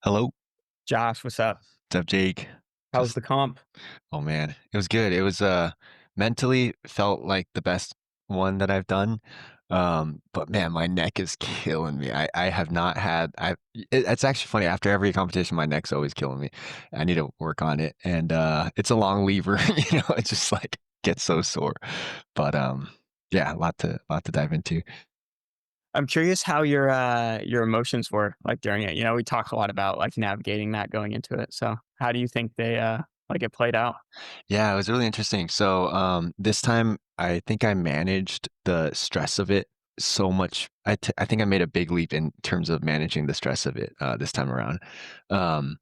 Hello. Josh, what's up? What's up, Jake? How's Just the comp? oh man, it was good. It was mentally felt like the best one that I've done. But man, my neck is killing me. I have not had it's actually funny, after every competition my neck's always killing me. I need to work on it. And it's a long lever, it just like gets so sore. But yeah, a lot to dive into. I'm curious how your emotions were like during it. We talk a lot about like navigating that going into it. So how do you think they like it played out? Yeah, it was really interesting. So, this time I think I managed the stress of it so much. I think I made a big leap in terms of managing the stress of it this time around. Um,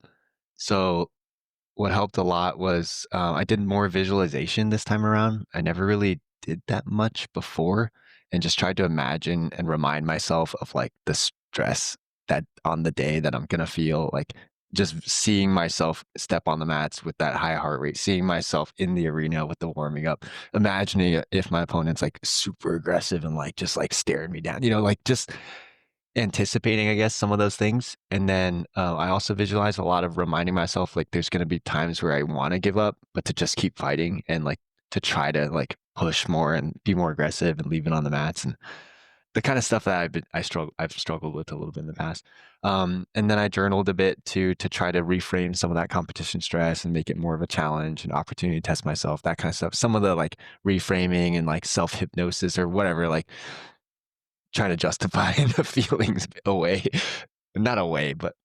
so what helped a lot was I did more visualization this time around. I never really did that much before, and just tried to imagine and remind myself of like the stress that on the day that I'm gonna feel, like just seeing myself step on the mats with that high heart rate, seeing myself in the arena with the warming up, imagining if my opponent's like super aggressive and like just like staring me down, like just anticipating, I guess, some of those things. And then I also visualize a lot of reminding myself like there's going to be times where I want to give up, but to just keep fighting and like to try to like push more and be more aggressive and leave it on the mats, and the kind of stuff that I've struggled with a little bit in the past. And then I journaled a bit to try to reframe some of that competition stress and make it more of a challenge and opportunity to test myself, that kind of stuff. Some of the like reframing and like self hypnosis or whatever, like trying to justify the feelings away, not away, but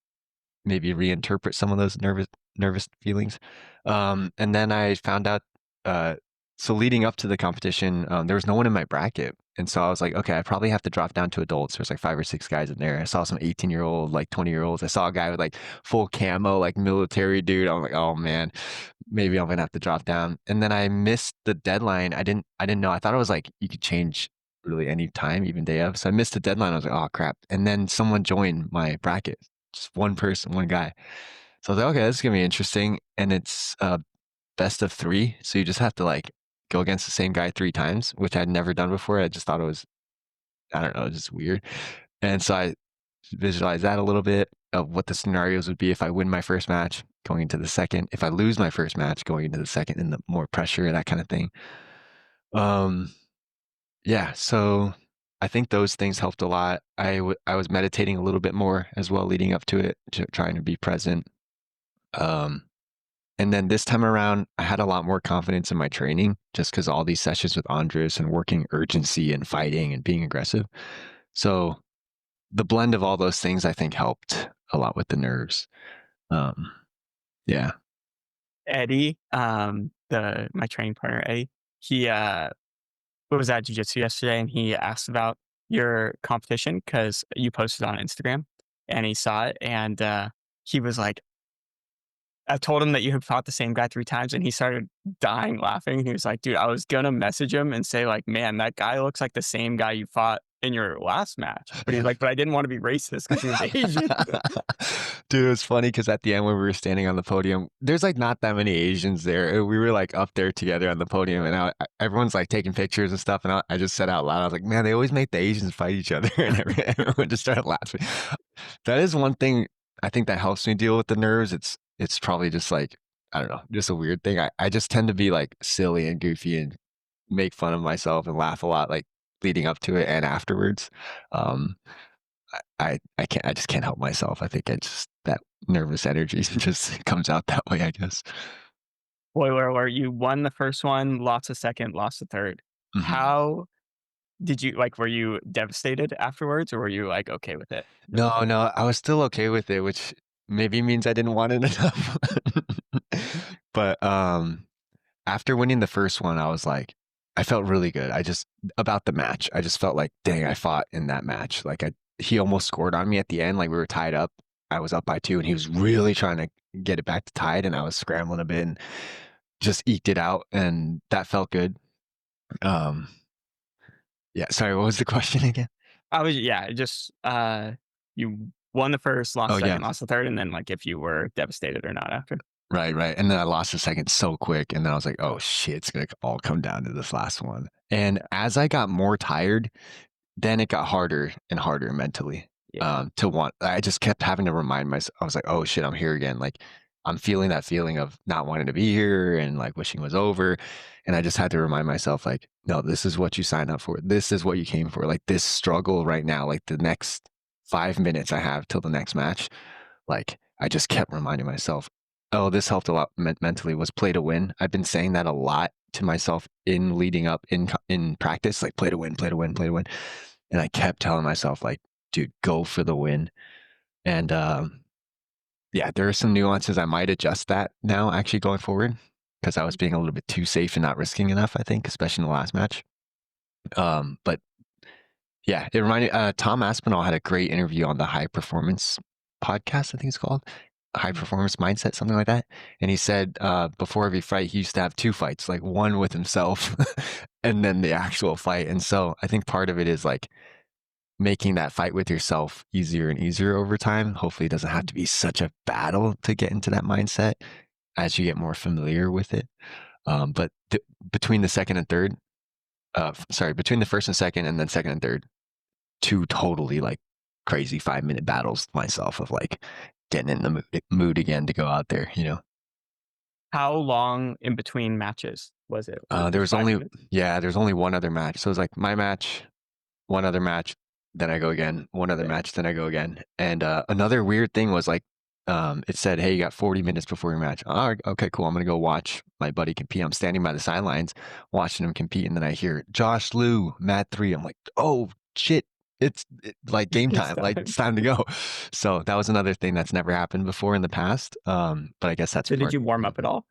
maybe reinterpret some of those nervous feelings. And then I found out, uh, so leading up to the competition, there was no one in my bracket. And so I was like, okay, I probably have to drop down to adults. There's like 5 or 6 guys in there. I saw some 18-year-old, like 20-year-olds. I saw a guy with like full camo, like military dude. I'm like, oh man, maybe I'm gonna have to drop down. And then I missed the deadline. I didn't know. I thought it was like you could change really any time, even day of. So I missed the deadline. I was like, oh crap. And then someone joined my bracket, just one person, one guy. So I was like, okay, this is gonna be interesting. And it's best of three. So you just have to like go against the same guy 3 times, which I'd never done before. I just thought it was, I don't know, just weird. And so I visualized that a little bit of what the scenarios would be if I win my first match going into the second, if I lose my first match going into the second, and the more pressure, that kind of thing. Um, yeah, so I think those things helped a lot. I was meditating a little bit more as well leading up to it, trying to be present. Um, and then this time around, I had a lot more confidence in my training just because all these sessions with Andres and working urgency and fighting and being aggressive. So the blend of all those things, I think, helped a lot with the nerves. Um, yeah. Eddie, the my training partner Eddie, he was at jujitsu yesterday and he asked about your competition because you posted on Instagram and he saw it and he was like, I told him that you had fought the same guy 3 times, and he started dying laughing. He was like, "Dude, I was gonna message him and say like, man, that guy looks like the same guy you fought in your last match." But he's like, "But I didn't want to be racist because he was Asian." Dude, it was funny because at the end when we were standing on the podium, there's like not that many Asians there. We were like up there together on the podium, and everyone's like taking pictures and stuff. And I just said out loud, I was like, "Man, they always make the Asians fight each other," and everyone just started laughing. That is one thing I think that helps me deal with the nerves. It's probably just like, I don't know, just a weird thing. I just tend to be like silly and goofy and make fun of myself and laugh a lot, like leading up to it and afterwards. Um, I can't, I just can't help myself. I think I just, that nervous energy just comes out that way, I guess. Spoiler alert: you won the first one, lost the second, lost the third. Mhm. How did you like? Were you devastated afterwards, or were you like okay with it? No, no, I was still okay with it, which maybe means I didn't want it enough. But after winning the first one, I was like, I felt really good. About the match, I just felt like, dang, I fought in that match. Like he almost scored on me at the end. Like we were tied up. I was up by 2 and he was really trying to get it back to tied, and I was scrambling a bit and just eked it out, and that felt good. Um, yeah, sorry, what was the question again? I was yeah, just you won the first, lost Oh the yeah, second, lost the third, and then like if you were devastated or not after. right, right. And then I lost the second so quick, and then I was like, oh shit, it's gonna all come down to this last one. And as I got more tired, then it got harder and harder mentally. Yeah. to want. I just kept having to remind myself. I was like, "Oh shit, I'm here again." Like I'm feeling that feeling of not wanting to be here and like wishing it was over. And I just had to remind myself, like, no, this is what you signed up for. This is what you came for. Like this struggle right now, like the next 5 minutes I have till the next match. Like I just kept reminding myself, oh, this helped a lot mentally. Was play to win. I've been saying that a lot to myself in leading up in practice, like play to win, play to win, play to win. And I kept telling myself, like, dude, go for the win. And yeah, there are some nuances I might adjust that now actually going forward because I was being a little bit too safe and not risking enough, I think, especially in the last match. But yeah, it reminded Tom Aspinall had a great interview on the High Performance podcast, I think it's called. High Mm. Performance Mindset, something like that. And he said before every fight, he used to have two fights, like one with himself and then the actual fight. And so I think part of it is like making that fight with yourself easier and easier over time. Hopefully, it doesn't have to be such a battle to get into that mindset as you get more familiar with it. But between the second and third, sorry, between the first and second, and then second and third, two totally like crazy 5 minute battles myself of like getting in the mood again to go out there. How long in between matches was it? Was it There just was 5 only minutes? yeah, there's only one other match. So it was like my match, one other match, then I go again, one other Dang. match, then I go again. And another weird thing was like, it said, "Hey, you got 40 minutes before your match." Oh, okay, cool. I'm gonna go watch my buddy compete. I'm standing by the sidelines watching him compete, and then I hear Josh Liu, Mat 3. I'm like, "Oh shit, like game It's time! Like time. it's time to go." So that was another thing that's never happened before in the past. But I guess that's So did part you of warm it. up at all?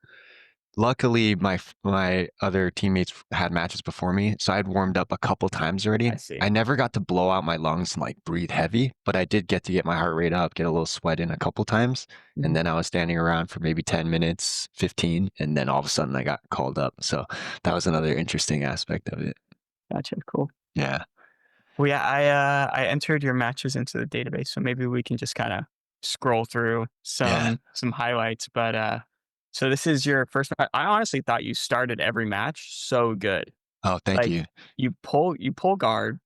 Luckily, my other teammates had matches before me, so I'd warmed up a couple times already. I see. I never got to blow out my lungs and like breathe heavy, but I did get to get my heart rate up, get a little sweat in a couple times, and Mhm. then I was standing around for maybe 10 minutes, 15, and then all of a sudden I got called up. So that was another interesting aspect of it. Gotcha, cool. Yeah. Well, yeah, I entered your matches into the database, so maybe we can just kinda scroll through Yeah. some highlights, but, so this is your first I honestly thought you started every match so good. Oh, thank Like, you. you pull guard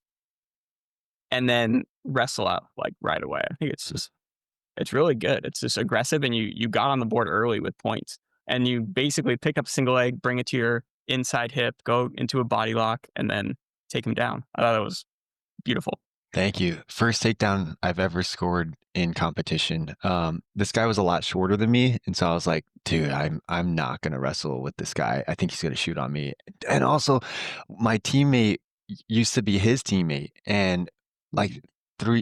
and then wrestle out, like, right away. I think it's really good. It's just aggressive, and you got on the board early with points, and you basically pick up a single leg, bring it to your inside hip, go into a body lock, and then take him down. I thought it was beautiful. Thank you. First takedown I've ever scored in competition. This guy was a lot shorter than me, and so I was like, "Dude, I'm not gonna wrestle with this guy. I think he's gonna shoot on me." And also, my teammate used to be his teammate, and like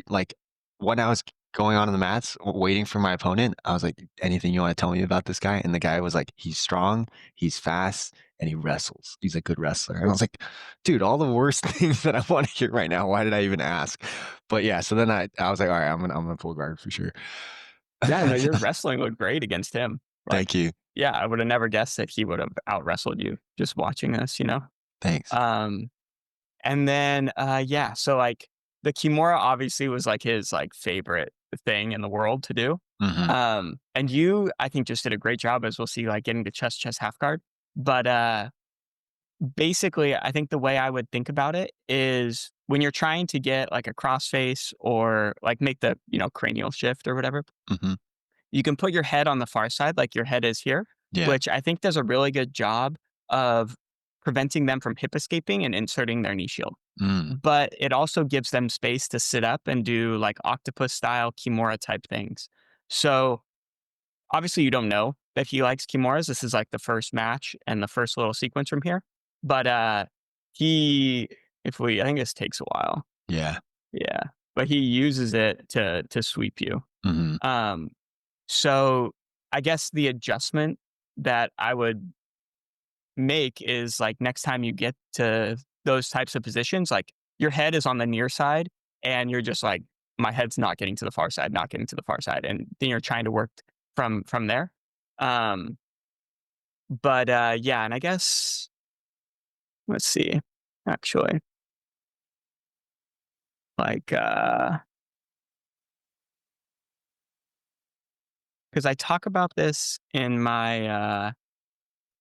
like when I was going on the mats waiting for my opponent, I was like, "Anything you want to tell me about this guy?" And the guy was like, "He's strong, he's fast, and he wrestles. He's a good wrestler." And I was like, dude, all the worst things that I want to hear right now. Why did I even ask? But yeah, so then I was like, all right, I'm gonna pull guard for sure. Yeah, no, your wrestling looked great against him. Like, Thank you. yeah, I would have never guessed that he would have out wrestled you just watching this. Thanks. Um, and then, yeah, so like the Kimura obviously was like his like favorite thing in the world to do. Hmm. And you, I think, just did a great job, as we'll see, like getting the chest half guard. But basically, I think the way I would think about it is when you're trying to get like a crossface or like make the cranial shift or whatever. Hmm. You can put your head on the far side, like your head is here, Yeah. which I think does a really good job of preventing them from hip escaping and inserting their knee shield. Mm. But it also gives them space to sit up and do like octopus style Kimura type things. So obviously, you don't know that he likes Kimuras. This is like the first match and the first little sequence from here. But he, I think this takes a while. Yeah. Yeah, but he uses it to sweep you. Hmm. Um, so I guess the adjustment that I would make is like next time you get to those types of positions, like your head is on the near side and you're just like, my head's not getting to the far side, not getting to the far side. And then you're trying to work from there. Um, but yeah, and I guess let's see, actually, like because I talk about this in my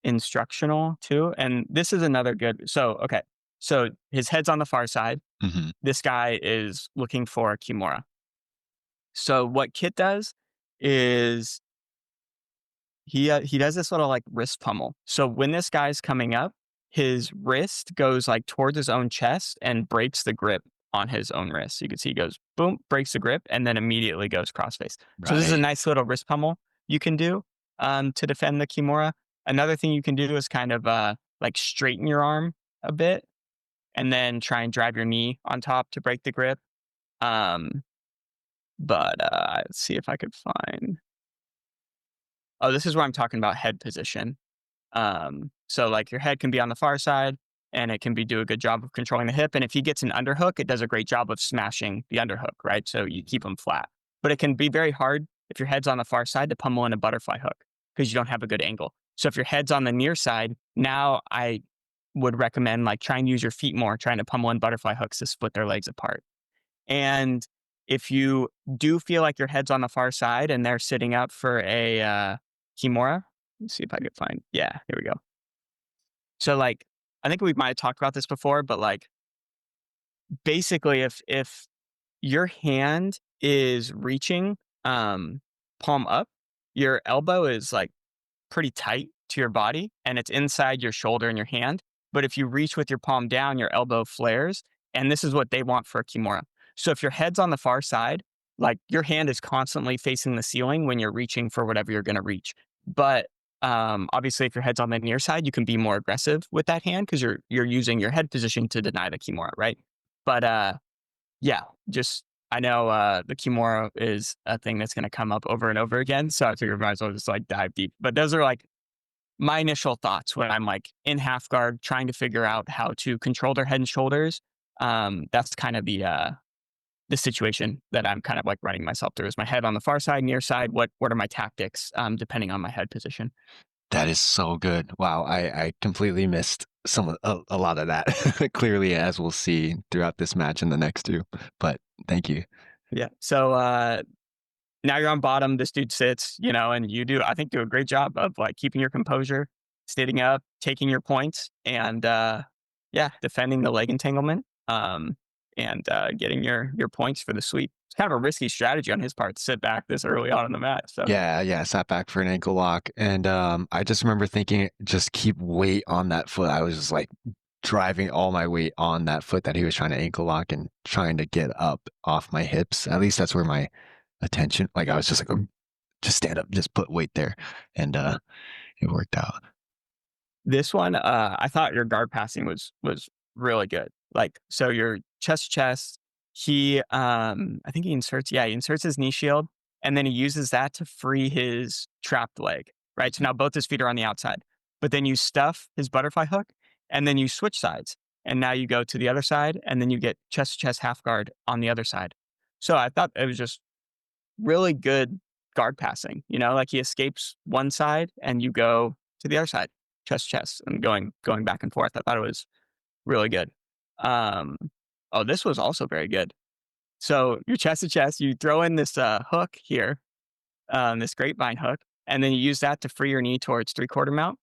instructional too. And this is another good. So, okay. So his head's on the far side. Hmm. This guy is looking for Kimura. So what Kit does is he does this little, like, wrist pummel. So when this guy's coming up, his wrist goes, like, towards his own chest and breaks the grip on his own wrist. So you can see he goes, boom, breaks the grip, and then immediately goes crossface. So this is a Right. nice little wrist pummel you can do, to defend the Kimura. Another thing you can do is kind of, like, straighten your arm a bit and then try and drive your knee on top to break the grip. Um, let's see if I could find. Oh, this is where I'm talking about head position. So like your head can be on the far side and it can be do a good job of controlling the hip. And if he gets an underhook, it does a great job of smashing the underhook, right? So you keep him flat. But it can be very hard if your head's on the far side to pummel in a butterfly hook because you don't have a good angle. So if your head's on the near side, now I would recommend like try and use your feet more, trying to pummel in butterfly hooks to split their legs apart. And if you do feel like your head's on the far side and they're sitting up for a Kimura, let's see if I could find. Yeah, here we go. So like, I think we might have talked about this before, but like, basically, if your hand is reaching palm up, your elbow is like pretty tight to your body and it's inside your shoulder and your hand. But if you reach with your palm down, your elbow flares. And this is what they want for a Kimura. So if your head's on the far side, like your hand is constantly facing the ceiling when you're reaching for whatever you're going to reach. But obviously, if your head's on the near side, you can be more aggressive with that hand because you're using your head position to deny the Kimura, right? But yeah, just I know the Kimura is a thing that's going to come up over and over again. So I figured might as well just like dive deep. But those are like my initial thoughts when I'm like in half guard trying to figure out how to control their head and shoulders. That's kind of the situation that I'm kind of like running myself through. Is my head on the far side, near side? What are my tactics depending on my head position? That is so good. Wow, I completely missed a lot of that, clearly, as we'll see throughout this match and the next 2, but thank you. Yeah. So now you're on bottom. This dude sits, and you do, I think, do a great job of like keeping your composure, standing up, taking your points, and yeah, defending the leg entanglement, and getting your points for the sweep. It's kind of a risky strategy on his part to sit back this early on in the match. So Yeah, yeah, sat back for an ankle lock, and, I just remember thinking, "Just keep weight on that foot." I was just, like, driving all my weight on that foot that he was trying to ankle lock and trying to get up off my hips. At least that's where my attention like, I was just like, just stand up, just put weight there," and, it worked out. this one, I thought your guard passing was really good. Like, so your chest, he, I think he inserts his knee shield, and then he uses that to free his trapped leg, right? So now both his feet are on the outside, but then you stuff his butterfly hook, and then you switch sides, and now you go to the other side, and then you get chest half guard on the other side. So I thought it was just really good guard passing, like he escapes one side and you go to the other side, chest, and going back and forth. I thought it was really good. Um, oh, this was also very good. So your chest to chest, you throw in this hook here, this grapevine hook, and then you use that to free your knee towards 3/4 mount.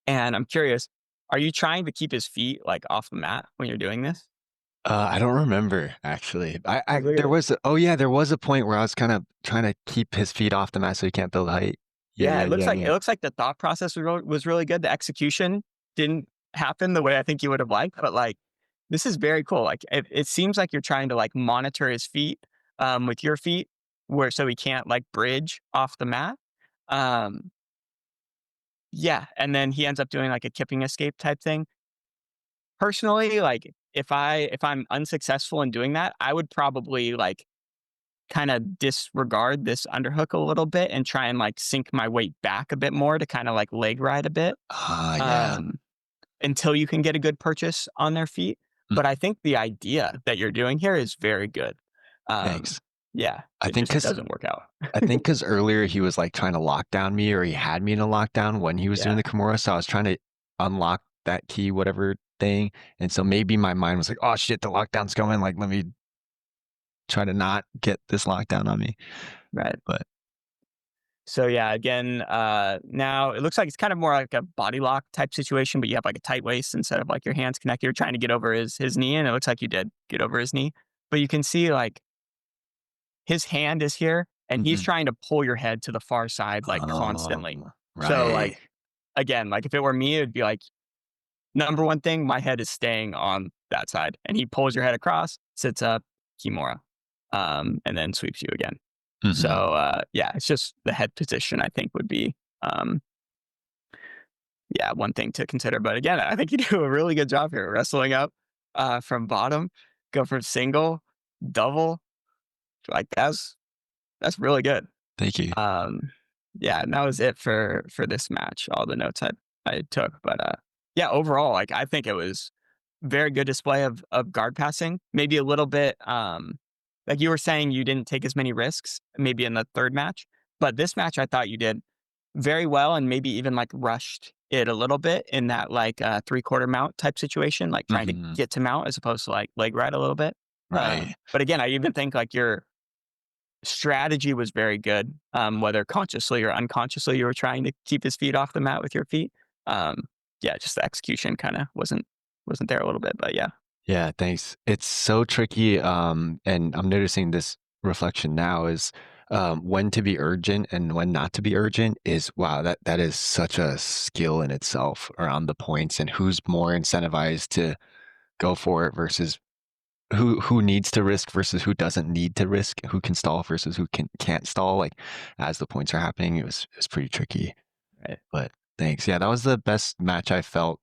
And I'm curious, are you trying to keep his feet like off the mat when you're doing this? I don't remember, actually. I Look there at was oh, yeah, there was a point where I was kinda trying to keep his feet off the mat so he can't build height. Yeah, Yeah, yeah, yeah, it yeah. looks like the thought process was really good. The execution didn't happen the way I think you would have liked, but, like, this is very cool. Like, it seems like you're trying to, like, monitor his feet, with your feet where so he can't, like, bridge off the mat. Um, yeah, and then he ends up doing, like, a kipping escape type thing. Personally, like, if I'm unsuccessful in doing that, I would probably, like, kinda disregard this underhook a little bit and try and, like, sink my weight back a bit more to kinda, like, leg ride a bit, Ah, yeah. um, until you can get a good purchase on their feet. Mm, But I think the idea that you're doing here is very good. thanks. Yeah, I it think just 'cause doesn't work out. I think 'cause earlier he was, like, trying to lock down me or he had me in a lockdown when he was doing Yeah, the Kimura, so I was trying to unlock that key, whatever thing, and so maybe my mind was like, "Oh, shit, the lockdown's coming, like, let me try to not get this lockdown on me." right. But So, yeah, again, now it looks like it's kind of more like a body lock type situation, but you have, like, a tight waist instead of, like, your hands connected. You're trying to get over his knee, and it looks like you did get over his knee. But you can see, like, his hand is here and he's Mhm. trying to pull your head to the far side like constantly. Oh, So right. like again, like if it were me, it'd be like number one thing, my head is staying on that side. And he pulls your head across, sits up, Kimura, and then sweeps you again. So Mhm. yeah, it's just the head position I think would be um yeah, one thing to consider. But again, I think you do a really good job here wrestling up from bottom, go from single, double. Like that's really good. Thank you. Um, yeah, and that was it for this match. All the notes I took, but yeah, overall, like I think it was very good display of guard passing. Maybe a little bit, like you were saying, you didn't take as many risks. Maybe in the third match, but this match I thought you did very well, and maybe even like rushed it a little bit in that like 3/4 mount type situation, like trying to Mhm. get to mount as opposed to like leg ride a little bit. Right. But again, I even think like your strategy was very good, whether consciously or unconsciously, you were trying to keep his feet off the mat with your feet. Um, yeah, just the execution kind of wasn't there a little bit, but yeah, Yeah, thanks. It's so tricky, and I'm noticing this reflection now is, when to be urgent and when not to be urgent is wow, that is such a skill in itself around the points and who's more incentivized to go for it versus who needs to risk versus who doesn't need to risk, who can stall versus who can't stall, like, as the points are happening, it was pretty tricky, right, but thanks. Yeah, that was the best match I felt,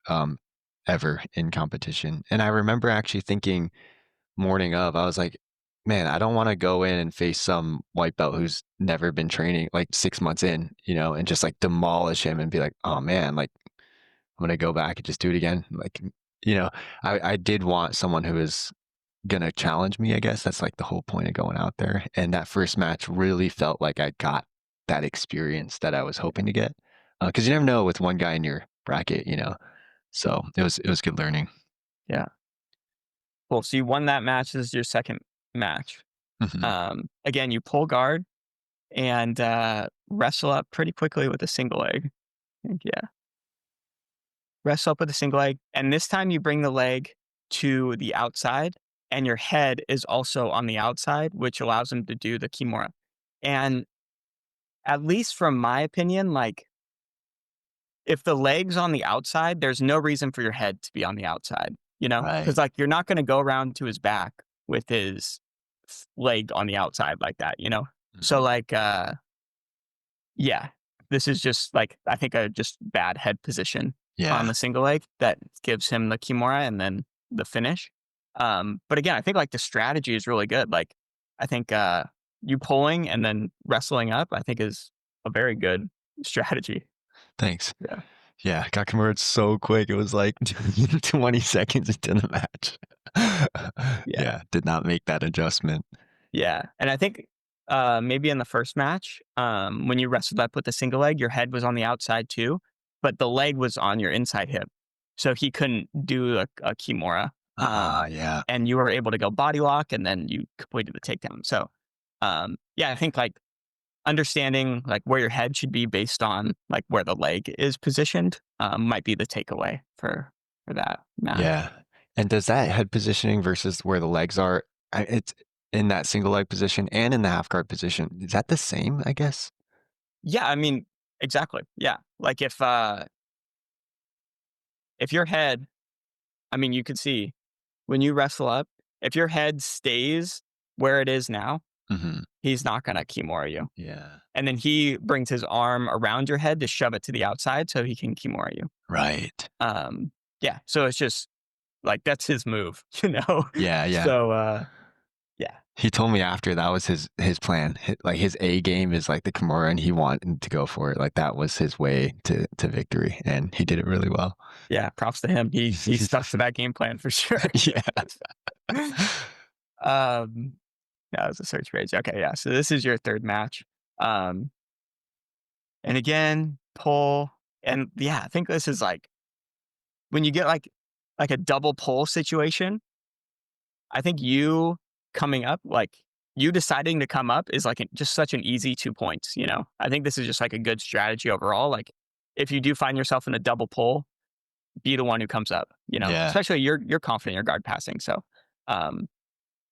um, ever in competition, and I remember actually thinking morning of, I was like, "Man, I don't wanna go in and face some white belt who's never been training, like, 6 months in, and just, like, demolish him and be like, oh man, like, I'm gonna go back and just do it again.'" Like, you know, I did want someone who is gonna challenge me, I guess, that's, like, the whole point of going out there, and that first match really felt like I got that experience that I was hoping to get, because you never know with one guy in your bracket. So, it was good learning. yeah, cool. So you won that match. This is your second match. Mhm. Again, you pull guard and wrestle up pretty quickly with a single leg. I think, yeah, wrestle up with a single leg, and this time you bring the leg to the outside, and your head is also on the outside, which allows him to do the kimura. And at least from my opinion, like if the leg's on the outside, there's no reason for your head to be on the outside, Right. because like you're not going to go around to his back with his leg on the outside like that. So Mhm. like, yeah, this is just like I think a just bad head position on Yeah, the single leg that gives him the kimura and then the finish. But again, I think like the strategy is really good. Like I think you pulling and then wrestling up, I think is a very good strategy. thanks. Yeah. Yeah, got converted so quick, it was like 20 seconds into the match. Yeah. Yeah, did not make that adjustment. Yeah, and I think, maybe in the first match, when you wrestled up with the single leg, your head was on the outside too, but the leg was on your inside hip, so he couldn't do a Kimura, Ah, yeah, and you were able to go body lock, and then you completed the takedown. So, yeah, I think like understanding like where your head should be based on like where the leg is positioned, might be the takeaway for that match. yeah. And does that head positioning versus where the legs are, it's in that single leg position and in the half guard position, is that the same, I guess? Yeah, I mean, exactly. Yeah, like if your head I mean, you could see when you wrestle up, if your head stays where it is now, Mhm. he's not gonna Kimura you. Yeah. And then he brings his arm around your head to shove it to the outside so he can Kimura you. Right. Um, yeah, so it's just like that's his move, you know? Yeah, yeah. So yeah, He told me after that was his plan. Like his A game is like the Kimura, and he wanted to go for it. Like that was his way to victory, and he did it really well. yeah, props to him. He stuck to that game plan for sure. Yeah. um that was a search page. Okay, yeah. So this is your third match. Um and again, pull and yeah, I think this is like when you get like a double pull situation, I think you coming up, like you deciding to come up is like just such an easy 2 points. I think this is just like a good strategy overall. Like if you do find yourself in a double pull, be the one who comes up. Yeah. Especially you're confident in your guard passing. So um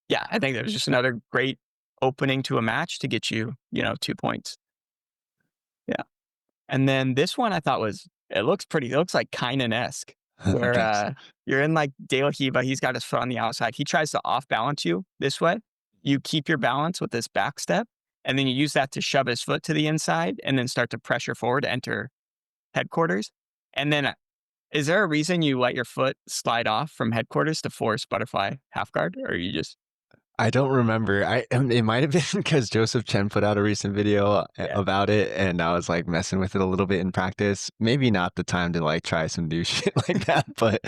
yeah, I think that was just another great opening to a match to get you, 2 points. Yeah. And then this one I thought it looks like Kynan-esque, where, Thanks. you're in, like, De La Riva, he's got his foot on the outside. He tries to off balance you this way. You keep your balance with this back step, and then you use that to shove his foot to the inside and then start to pressure forward to enter headquarters. And then, is there a reason you let your foot slide off from headquarters to force butterfly half guard, or you just I don't remember. It might have been because Joseph Chen put out a recent video yeah, about it, and I was like messing with it a little bit in practice. Maybe not the time to like try some new shit like that, but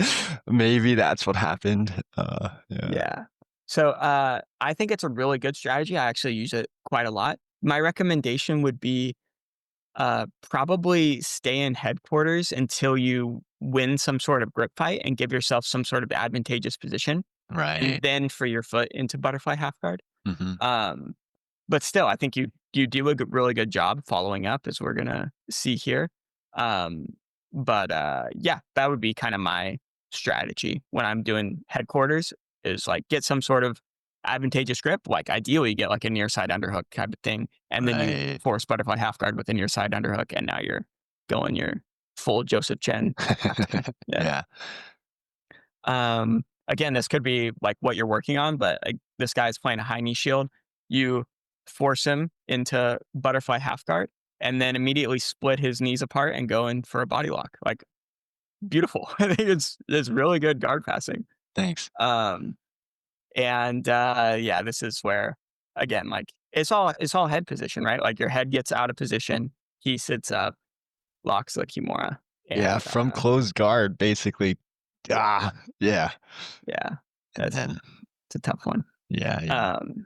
maybe that's what happened. Yeah. yeah. So, I think it's a really good strategy. I actually use it quite a lot. My recommendation would be probably stay in headquarters until you win some sort of grip fight and give yourself some sort of advantageous position, and Right. then for your foot into butterfly half guard. Hmm. Um, but still, I think you do a really good job following up, as we're gonna see here. Um, but yeah, that would be kind of my strategy when I'm doing headquarters. Is like get some sort of advantageous grip, like ideally get like a near side underhook type of thing, and then you Right. force butterfly half guard with a near side underhook, and now you're going your full Joseph Chen action. Yeah. Yeah. Again, this could be like what you're working on, but like this guy's playing a high knee shield. You force him into butterfly half guard and then immediately split his knees apart and go in for a body lock. Like beautiful. I think it's really good guard passing. Thanks. Um, and yeah, this is where again, like it's all head position, right? Like your head gets out of position, he sits up, locks the Kimura, Yeah, and from closed guard, basically. Yeah. yeah, And that's then, it's a tough one. yeah, yeah. Um,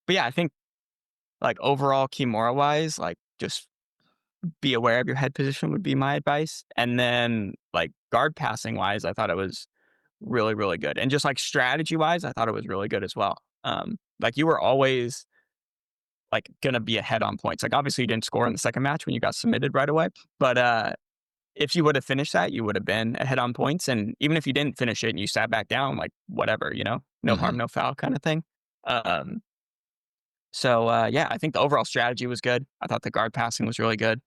but yeah, I think like overall Kimura wise, like just be aware of your head position would be my advice. And then like guard passing wise, I thought it was really, really good. And just like strategy wise, I thought it was really good as well. Like you were always like gonna be ahead on points. Like obviously you didn't score in the second match when you got submitted right away. But if you would have finished that, you would have been ahead on points. And even if you didn't finish it and you sat back down, like whatever, no harm, Mhm. no foul kind of thing. Um, So yeah, I think the overall strategy was good. I thought the guard passing was really good.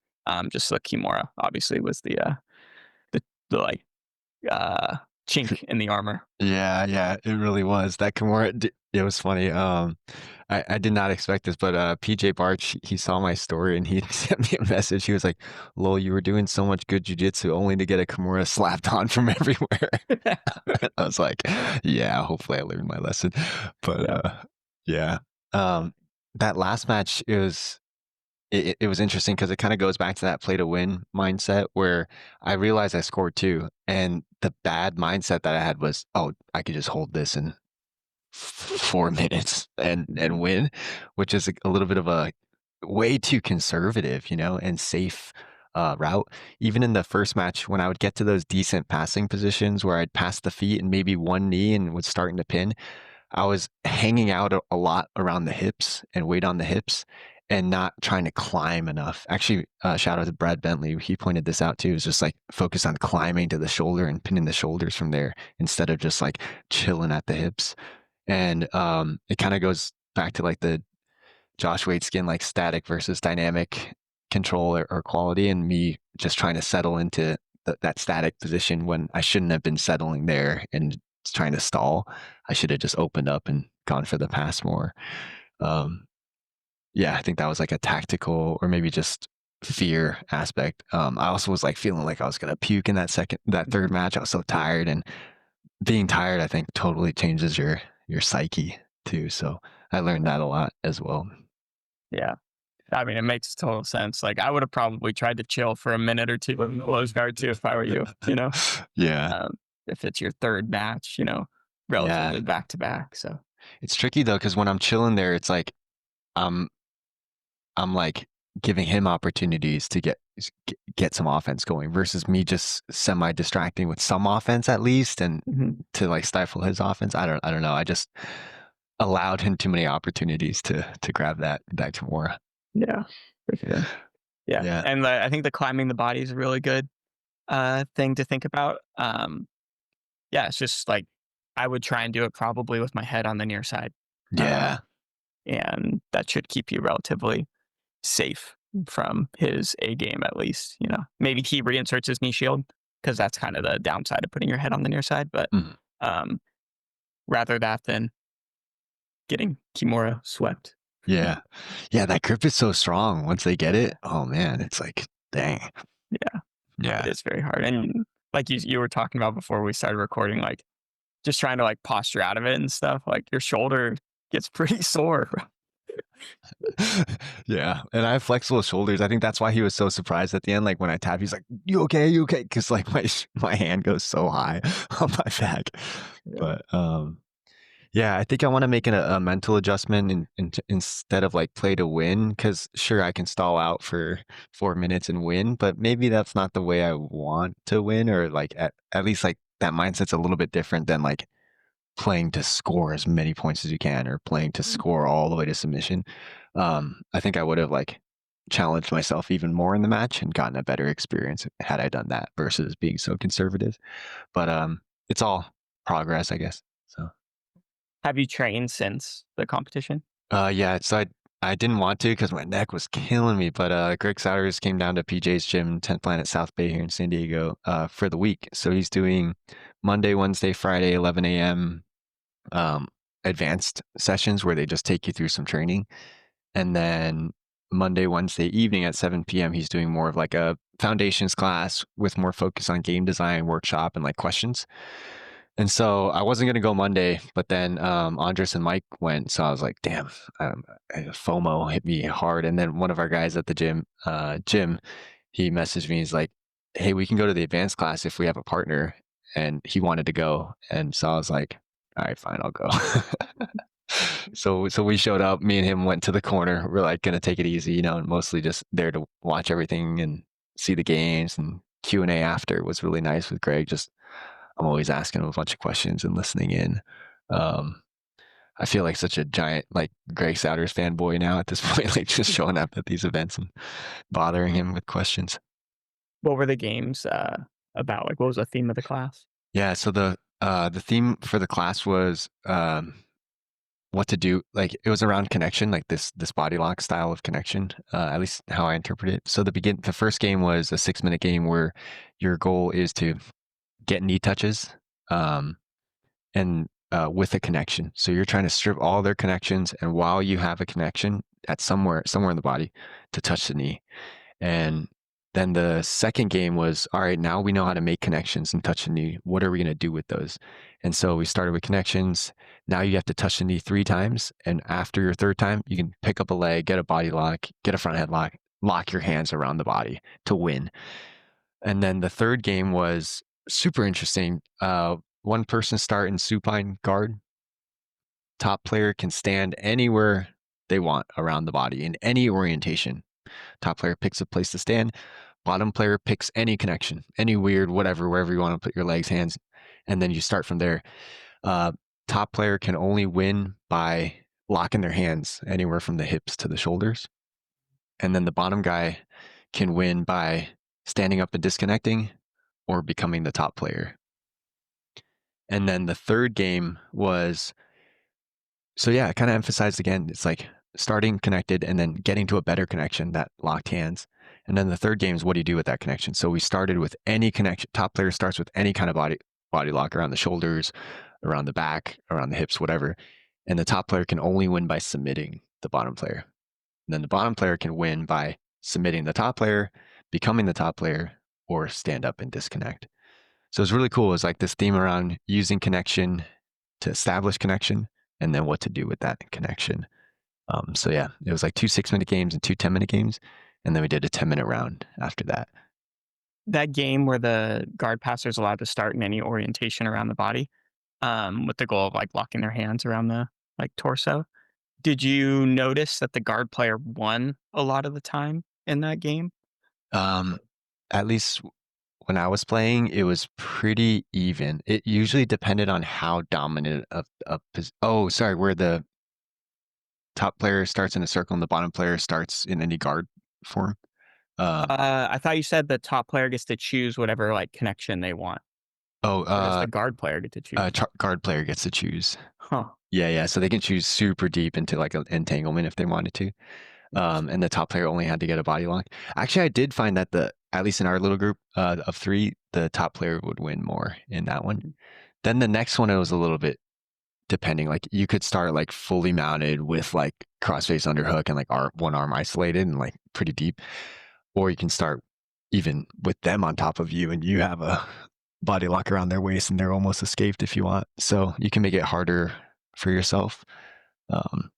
Just the Kimura obviously was the, the like chink in the armor. Yeah, yeah, it really was. That Kimura d it was funny, I did not expect this, but, PJ Barch, he saw my story and he sent me a message. He was like, "Lol, you were doing so much good jujitsu only to get a Kimura slapped on from everywhere." I was like, "Yeah, hopefully I learned my lesson." But, Yeah. yeah. Um, that last match, it was interesting because it kinda goes back to that play to win mindset where I realized I scored 2, and the bad mindset that I had was, "Oh, I could just hold this in 4 minutes and Mhm. win," which is a little bit of a way too conservative, and safe, route. Even in the first match, when I would get to those decent passing positions where I'd pass the feet and maybe 1 knee and was starting to pin, I was hanging out a lot around the hips and weight on the hips and not trying to climb enough. Actually, shout out to Brad Bentley. He pointed this out too. It's just like focus on climbing to the shoulder and pinning the shoulders from there instead of just like chilling at the hips. And it kind of goes back to like the Josh Wade skin, like static versus dynamic control or quality, and me just trying to settle into that static position when I shouldn't have been settling there and trying to stall. I should have just opened up and gone for the pass more. Um, yeah, I think that was like a tactical or maybe just fear aspect. I also was like feeling like I was gonna puke in that third match. I was so tired, and being tired, I think, totally changes your psyche too. So I learned that a lot as well. Yeah. I mean, it makes total sense. Like I would have probably tried to chill for a minute or two in the close guard too if I were you. Yeah, Um, if it's your third match, yeah. relatively back to back. So It's tricky though, because when I'm chilling there, it's like I'm I'm like giving him opportunities to get some offense going versus me just semi distracting with some offense at least and mhm. to like stifle his offense. I don't know. I just allowed him too many opportunities to grab that Kimura. Yeah, for sure. Yeah, Yeah. and I think the climbing the body is a really good thing to think about. Yeah, it's just like I would try and do it probably with my head on the near side. Um, Yeah. and that should keep you relatively safe from his A game at least. Maybe he reinserts his knee shield because that's kind of the downside of putting your head on the near side. But Mhm. um, rather that than getting Kimura swept. Yeah. Yeah, that grip is so strong once they get it. Oh, man, it's like, dang. Yeah, it Yeah. is very hard. And like you were talking about before we started recording, like just trying to like posture out of it and stuff, like your shoulder gets pretty sore. Yeah, and I have flexible shoulders. I think that's why he was so surprised at the end, like, when I tap, he's like, "You okay? You okay?" 'Cause, like, my hand goes so high on my back. Yeah. But, yeah, I think I wanna make it a mental adjustment and instead of, like, play to win. Because sure, I can stall out for 4 minutes and win, but maybe that's not the way I want to win or, like, at least, like, that mindset's a little bit different than, like, playing to score as many points as you can or playing to score all the way to submission. I think I would have like challenged myself even more in the match and gotten a better experience had I done that versus being so conservative. But it's all progress, I guess. So Have you trained since the competition? yeah, so I didn't want to because my neck was killing me, but Greg Souders came down to PJ's gym, 10th Planet South Bay here in San Diego, for the week. So he's doing Monday, Wednesday, Friday, 11 a.m. um, advanced sessions where they just take you through some training. And then Monday, Wednesday evening at 7 p.m., he's doing more of like a foundations class with more focus on game design workshop and like questions. And so I wasn't going to go Monday, but then Andres and Mike went. So I was like, damn, um, FOMO hit me hard. And then one of our guys at the gym, Jim, he messaged me. He's like, hey, we can go to the advanced class if we have a partner. And he wanted to go. And so I was like, all right, fine, I'll go. So we showed up. Me and him went to the corner. We're like gonna take it easy, and mostly just there to watch everything and see the games and Q&A after was really nice with Greg. Just I'm always asking him a bunch of questions and listening in. Um, I feel like such a giant like Greg Souders fanboy now at this point, like just showing up at these events and bothering him with questions. What were the games about? Like, what was the theme of the class? Yeah, so the theme for the class was what to do. Like it was around connection, like this body lock style of connection, at least how I interpret it. So the first game was a 6 minute game where your goal is to get knee touches, um, and with a connection. So you're trying to strip all their connections, and while you have a connection at somewhere in the body, to touch the knee. And then the second game was, all right, now we know how to make connections and touch the knee. What are we going to do with those? And so we started with connections. Now you have to touch the knee 3 times. And after your third time, you can pick up a leg, get a body lock, get a front headlock, lock your hands around the body to win. And then the third game was super interesting. One person start in supine guard. Top player can stand anywhere they want around the body in any orientation. Top player picks a place to stand. Bottom player picks any connection, any weird, whatever, wherever you want to put your legs, hands, and then you start from there. Uh, Top player can only win by locking their hands anywhere from the hips to the shoulders. And then the bottom guy can win by standing up and disconnecting or becoming the top player. And then the third game was so yeah, it kind of emphasized again, it's like starting connected and then getting to a better connection that locked hands. And then the third game is what do you do with that connection? So we started with any connection. Top player starts with any kind of body lock around the shoulders, around the back, around the hips, whatever. And the top player can only win by submitting the bottom player. And then the bottom player can win by submitting the top player, becoming the top player, or stand up and disconnect. So it's really cool. It's like this theme around using connection to establish connection and then what to do with that connection. So yeah, it was like 2 6 minute games and 2 10 minute games. And then we did a 10-minute round after that. That game where the guard passer is allowed to start in any orientation around the body, with the goal of like locking their hands around the like torso. Did you notice that the guard player won a lot of the time in that game? Um, at least when I was playing, it was pretty even. It usually depended on how dominant oh, sorry, where the top player starts in a circle and the bottom player starts in any guard form. Um, I thought you said the top player gets to choose whatever like connection they want, oh, or does the guard player get to choose? guard player gets to choose. Huh. Yeah, yeah. So they can choose super deep into like an entanglement if they wanted to. And the top player only had to get a body lock. Actually, I did find that at least in our little group of three, the top player would win more in that one. Then the next one, it was a little bit depending. Like you could start like fully mounted with like crossface underhook and like one arm isolated and like pretty deep, or you can start even with them on top of you and you have a body lock around their waist and they're almost escaped if you want. So you can make it harder for yourself. Um,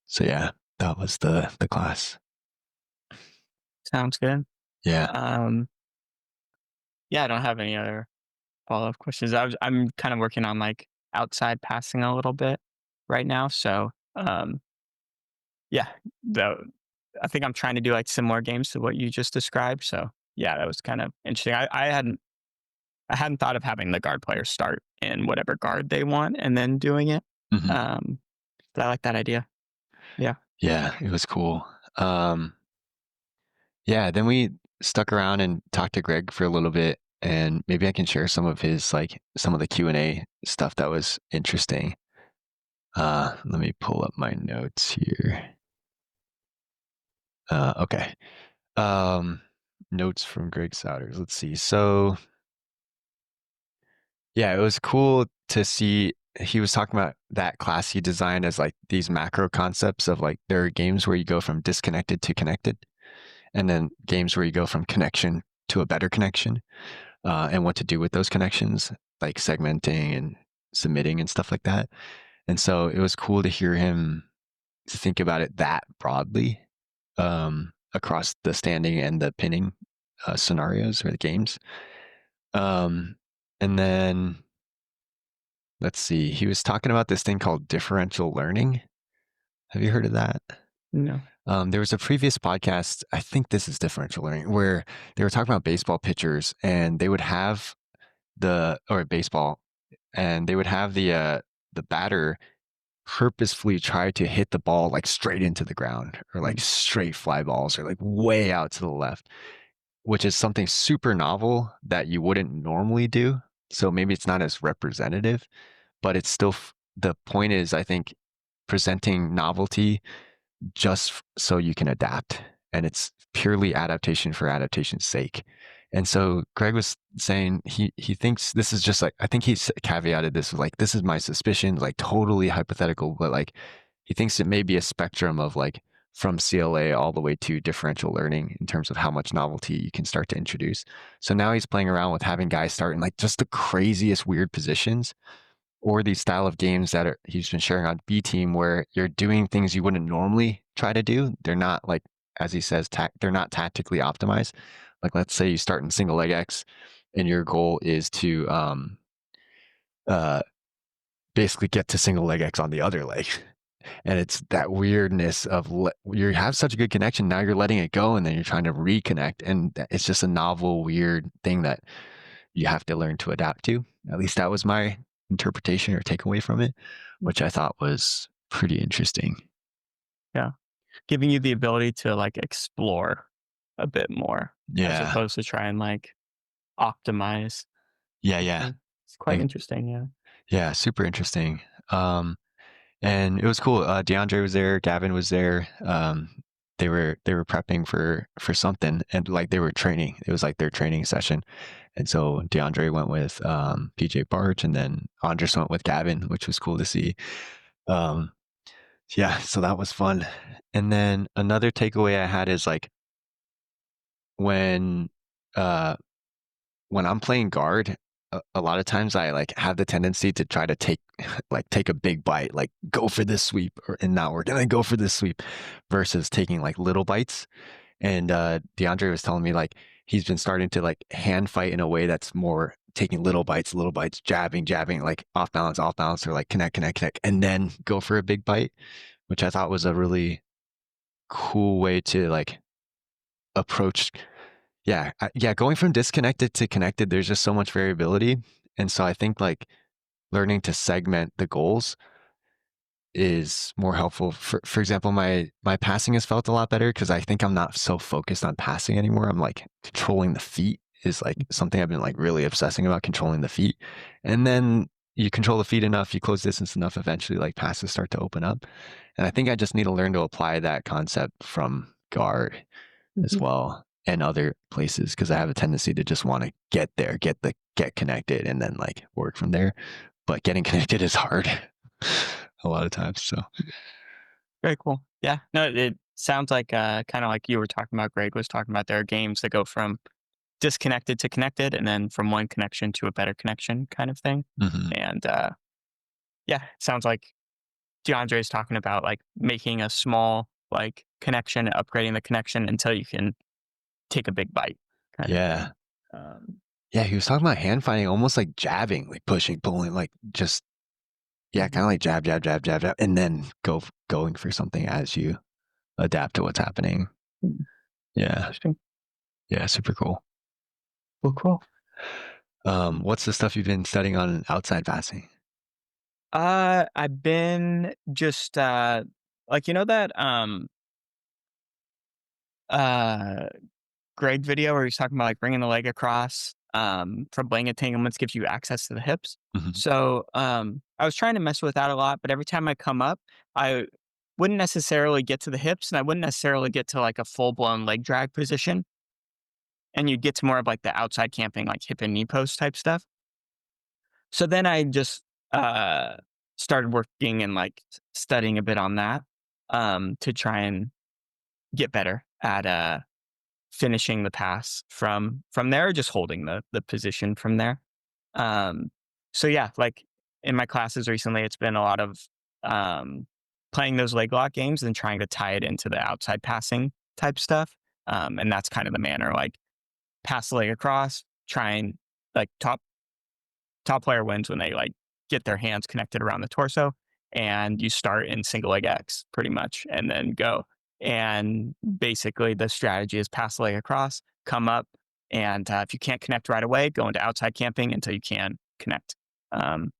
so yeah, that was the class. Sounds good. Yeah. Um, yeah, I don't have any other follow-up questions. I'm kind of working on like outside passing a little bit right now. So yeah, the I think I'm trying to do like similar games to what you just described. So yeah, that was kind of interesting. I hadn't thought of having the guard player start in whatever guard they want and then doing it. Hmm. Um, but I like that idea. Yeah. Yeah, it was cool. Um, yeah, then we stuck around and talked to Greg for a little bit, and maybe I can share some of his like some of the Q&A stuff that was interesting. Let me pull up my notes here. Okay. Um, Notes from Greg Souders. Let's see. So yeah, it was cool to see he was talking about that class he designed as like these macro concepts of like there are games where you go from disconnected to connected, and then games where you go from connection to a better connection, and what to do with those connections, like segmenting and submitting and stuff like that. And so it was cool to hear him think about it that broadly, across the standing and the pinning scenarios or the games. Um, and then let's see, he was talking about this thing called differential learning. Have you heard of that? No. There was a previous podcast, I think this is differential learning, where they were talking about baseball pitchers and they would have or baseball, and they would have the batter purposefully try to hit the ball like straight into the ground or like Mm, straight fly balls or like way out to the left, which is something super novel that you wouldn't normally do. So maybe it's not as representative, but it's still the point is, I think, presenting novelty just so you can adapt. And it's purely adaptation for adaptation's sake. And so Greg was saying he thinks this is just like, I think he's caveated this with like, this is my suspicion, like totally hypothetical, but like he thinks it may be a spectrum of like from CLA all the way to differential learning in terms of how much novelty you can start to introduce. So now he's playing around with having guys start in like just the craziest weird positions, or these style of games that he's been sharing on B Team where you're doing things you wouldn't normally try to do. They're not like, as he says, they're not tactically optimized. Like let's say you start in single leg X and your goal is to uh, basically get to single leg X on the other leg. And it's that weirdness of you have such a good connection. Now you're letting it go and then you're trying to reconnect. And it's just a novel, weird thing that you have to learn to adapt to. At least that was my interpretation or takeaway from it, which I thought was pretty interesting. yeah. Giving you the ability to like explore a bit more as Yeah. opposed to try and like optimize. Yeah. It's, Yeah. uh, it's quite Like, interesting. Yeah. yeah. Super interesting. And it was cool. DeAndre was there. Gavin was there. They were prepping for something, and like they were training. It was like their training session. And so DeAndre went with PJ Barch, and then Andres went with Gavin, which was cool to see. Um, yeah, so that was fun. And then another takeaway I had is like when uh when I'm playing guard, a lot of times I like have the tendency to try to take a big bite, like go for this sweep or and not work, and then go for this sweep versus taking like little bites. And DeAndre was telling me like he's been starting to like hand fight in a way that's more taking little bites, jabbing, like off balance, or like connect, and then go for a big bite, which I thought was a really cool way to like approach. Yeah, yeah, going from disconnected to connected, there's just so much variability. And so I think like learning to segment the goals is more helpful. For example, my passing has felt a lot better because I think I'm not so focused on passing anymore. I'm like controlling the feet is like something I've been like really obsessing about, controlling the feet. And then you control the feet enough, you close distance enough, eventually like passes start to open up. And I think I just need to learn to apply that concept from guard as Mhm. well and other places because I have a tendency to just want to get there, get connected and then like work from there. But getting connected is hard a lot of times. So Very cool. Yeah. No, it sounds like, kinda like you were talking about, Greg was talking about, there are games that go from disconnected to connected and then from one connection to a better connection kind of thing. mhm. And, yeah, it sounds like DeAndre is talking about, like, making a small, like, connection, upgrading the connection until you can take a big bite kind of thing. Yeah. Um, Yeah, he was talking about hand fighting almost like jabbing, like pushing, pulling, like just yeah, mhm, kind of like jab, jab, jab, jab, jab, and then going for something as you adapt to what's happening. mm, Yeah. interesting. Yeah, super cool. Well, cool. What's the stuff you've been studying on outside passing? I've been just, like, you know that, uh Greg video where he's talking about like bringing the leg across from blanket entanglements gives you access to the hips. Mhm. So I was trying to mess with that a lot, but every time I come up, I wouldn't necessarily get to the hips and I wouldn't necessarily get to like a full blown leg drag position. And you'd get to more of like the outside camping, like hip and knee post type stuff. So then I just uh, started working and like studying a bit on that to try and get better at finishing the pass from there, or just holding the position from there. Um, so yeah, like in my classes recently, it's been a lot of um, playing those leg lock games and trying to tie it into the outside passing type stuff. And that's kind of the manner, like pass the leg across, try and like top player wins when they like get their hands connected around the torso and you start in single leg X pretty much and then go. And basically the strategy is pass the leg across, come up, and if you can't connect right away, go into outside camping until you can connect. Um,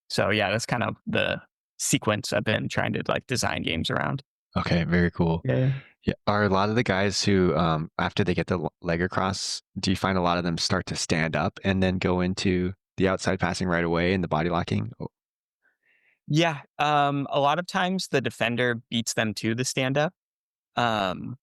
so yeah, that's kind of the sequence I've been trying to like design games around. Okay, very cool. Yeah. Yeah, are a lot of the guys who, after they get the leg across, do you find a lot of them start to stand up and then go into the outside passing right away and the body locking? Yeah. A lot of times the defender beats them to the stand up. Um,